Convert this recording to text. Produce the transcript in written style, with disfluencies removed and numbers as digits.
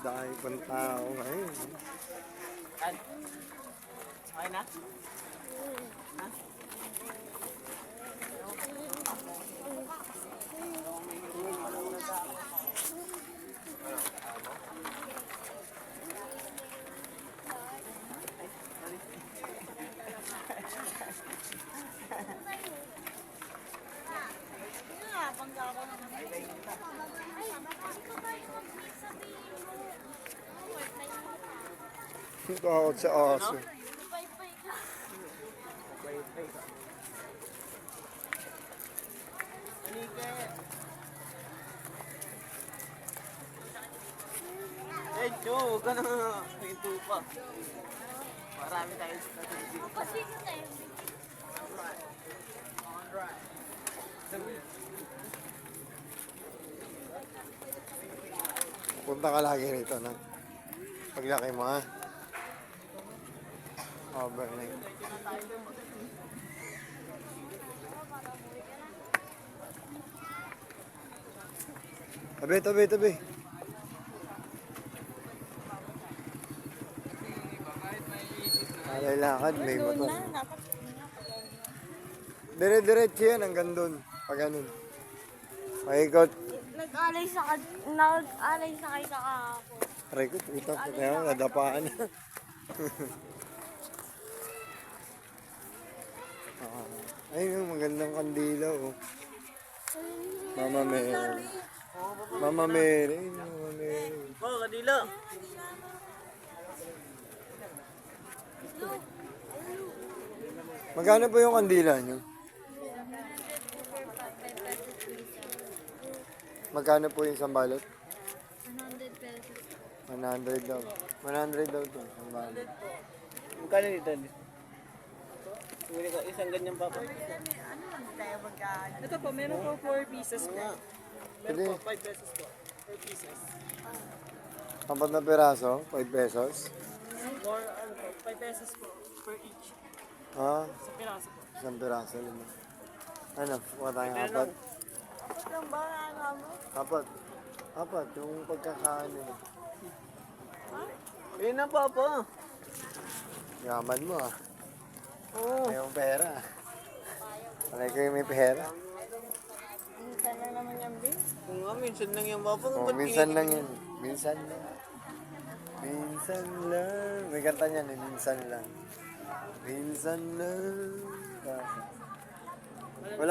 Dahil pang tao ngayon. Okay na? Ha? Takot sa aso. Eh, Joe, huwag ka na hinto pa. Marami tayo sa dito. Punta ka lagi rito na. Paglaki mo ha. Overnight. Tabi, tabi, tabi. Alay lakad, may motor. Dire-diretso yan hanggang doon. Pag ganun. Paikot. Nag-alay sa kayo sa kahapon. Paikot, ito. Kaya nadapaan na. Ay, yung magandang kandila, oh. Mama Mary. Mama Mary. Mama Mary. Oh, kadila. Magkano po yung kandila nyo? Magkano po yung isang balot? 100 pesos. 100 daw. 100 daw to. Isang balot. Magkano dito? Isang ganyan pa po. Ito po, meron po 4 pieces po. Pwede. Meron po 5 pesos po. 4 pieces. Apat na peraso, 5 pesos. Or ano po, 5 pesos po per each. Ha? Sa piraso po. Isang peraso lang. Ano? Kuha tayong apat. Ang banana mo? Apat. Apat. Yung pagkakaano mo. Ayun na, Papa. Yaman mo ah. Oo. May pera. Palay ko yung may pera. Minsan na naman yung bill. Kung nga, minsan lang yung Papa. Oh, minsan lang yan. Minsan lang. Minsan lang. May kanta niyan eh. Minsan lang. Minsan lang. Wala.